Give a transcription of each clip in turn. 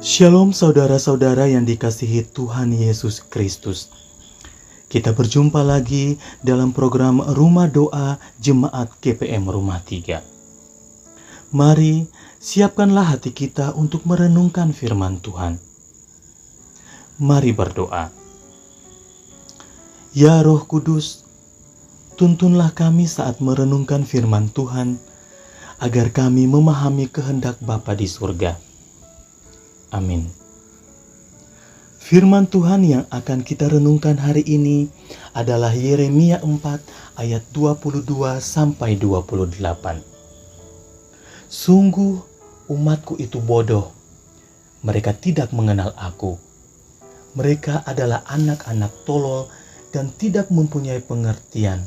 Shalom saudara-saudara yang dikasihi Tuhan Yesus Kristus. Kita berjumpa lagi dalam program Rumah Doa Jemaat GPM Rumah 3. Mari siapkanlah hati kita untuk merenungkan firman Tuhan. Mari berdoa. Ya Roh Kudus, tuntunlah kami saat merenungkan firman Tuhan, agar kami memahami kehendak Bapa di surga. Amin. Firman Tuhan yang akan kita renungkan hari ini adalah Yeremia 4 ayat 22 sampai 28. Sungguh umatku itu bodoh, mereka tidak mengenal aku. Mereka adalah anak-anak tolol dan tidak mempunyai pengertian.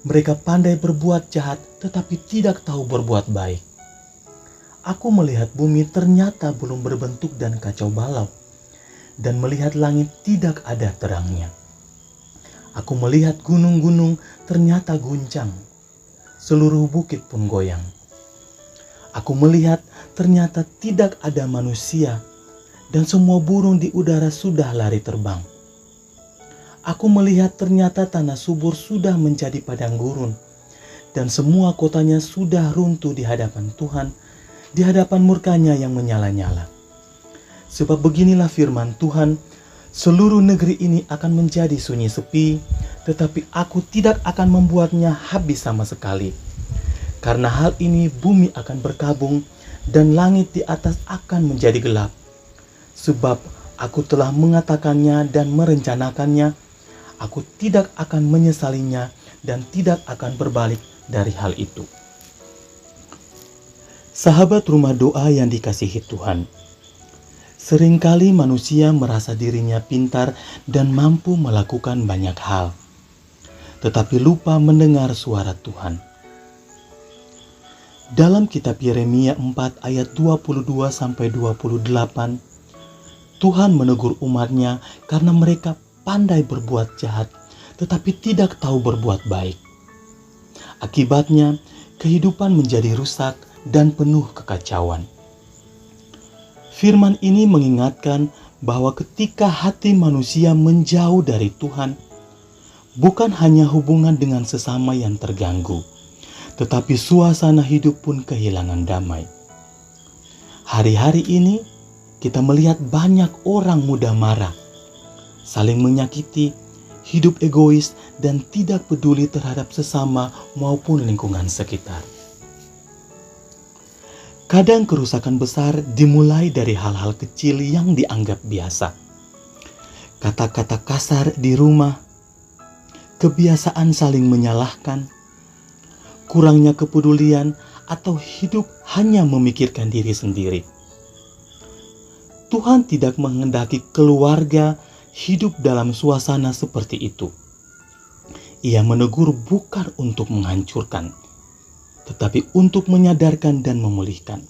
Mereka pandai berbuat jahat tetapi tidak tahu berbuat baik. Aku melihat bumi ternyata belum berbentuk dan kacau balau, dan melihat langit tidak ada terangnya. Aku melihat gunung-gunung ternyata guncang, seluruh bukit pun goyang. Aku melihat ternyata tidak ada manusia, dan semua burung di udara sudah lari terbang. Aku melihat ternyata tanah subur sudah menjadi padang gurun, dan semua kotanya sudah runtuh di hadapan Tuhan, di hadapan murkanya yang menyala-nyala. Sebab beginilah firman Tuhan, seluruh negeri ini akan menjadi sunyi sepi, tetapi aku tidak akan membuatnya habis sama sekali. Karena hal ini bumi akan berkabung, dan langit di atas akan menjadi gelap. Sebab aku telah mengatakannya dan merencanakannya, aku tidak akan menyesalinya dan tidak akan berbalik dari hal itu. Sahabat Rumah Doa yang dikasihi Tuhan, seringkali manusia merasa dirinya pintar dan mampu melakukan banyak hal, tetapi lupa mendengar suara Tuhan. Dalam kitab Yeremia 4 ayat 22-28, Tuhan menegur umatnya karena mereka pandai berbuat jahat, tetapi tidak tahu berbuat baik. Akibatnya, kehidupan menjadi rusak dan penuh kekacauan. Firman ini mengingatkan bahwa ketika hati manusia menjauh dari Tuhan, bukan hanya hubungan dengan sesama yang terganggu, tetapi suasana hidup pun kehilangan damai. Hari-hari ini kita melihat banyak orang mudah marah, saling menyakiti, hidup egois, dan tidak peduli terhadap sesama maupun lingkungan sekitar. Kadang kerusakan besar dimulai dari hal-hal kecil yang dianggap biasa. Kata-kata kasar di rumah, kebiasaan saling menyalahkan, kurangnya kepedulian, atau hidup hanya memikirkan diri sendiri. Tuhan tidak menghendaki keluarga hidup dalam suasana seperti itu. Ia menegur bukan untuk menghancurkan, tetapi untuk menyadarkan dan memulihkan.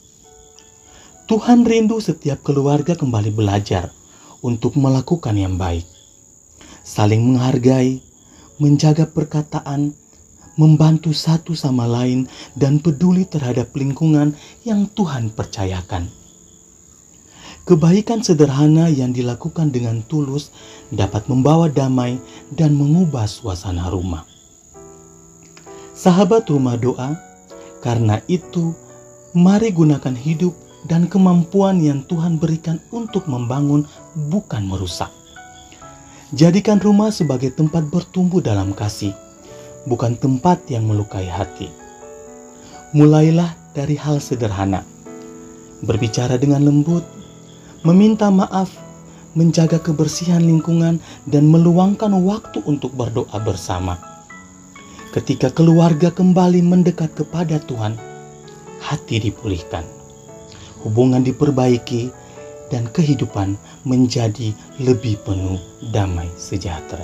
Tuhan rindu setiap keluarga kembali belajar untuk melakukan yang baik, saling menghargai, menjaga perkataan, membantu satu sama lain, dan peduli terhadap lingkungan yang Tuhan percayakan. Kebaikan sederhana yang dilakukan dengan tulus dapat membawa damai dan mengubah suasana rumah. Sahabat Rumah Doa, karena itu, mari gunakan hidup dan kemampuan yang Tuhan berikan untuk membangun, bukan merusak. Jadikan rumah sebagai tempat bertumbuh dalam kasih, bukan tempat yang melukai hati. Mulailah dari hal sederhana, berbicara dengan lembut, meminta maaf, menjaga kebersihan lingkungan, dan meluangkan waktu untuk berdoa bersama. Ketika keluarga kembali mendekat kepada Tuhan, hati dipulihkan, hubungan diperbaiki, dan kehidupan menjadi lebih penuh damai sejahtera.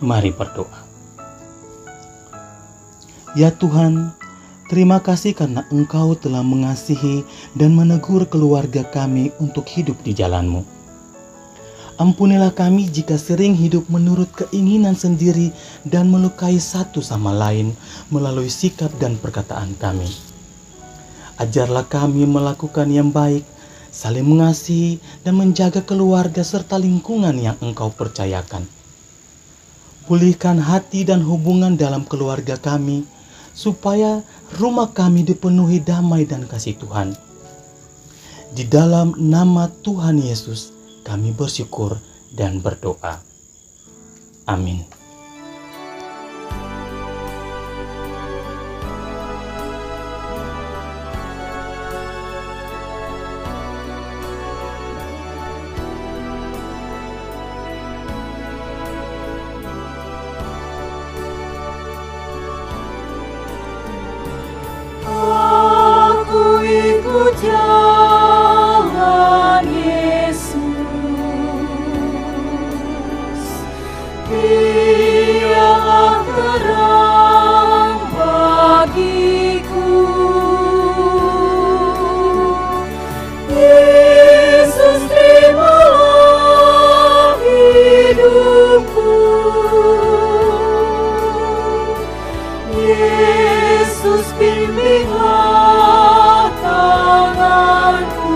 Mari berdoa. Ya Tuhan, terima kasih karena Engkau telah mengasihi dan menegur keluarga kami untuk hidup di jalan-Mu. Ampunilah kami jika sering hidup menurut keinginan sendiri dan melukai satu sama lain melalui sikap dan perkataan kami. Ajarlah kami melakukan yang baik, saling mengasihi dan menjaga keluarga serta lingkungan yang Engkau percayakan. Pulihkan hati dan hubungan dalam keluarga kami, supaya rumah kami dipenuhi damai dan kasih Tuhan. Di dalam nama Tuhan Yesus, kami bersyukur dan berdoa. Amin. Aku ikut jalan Yesus, Dialah terang bagiku. Yesus, terimalah hidupku. Yesus, bimbinglah tanganku.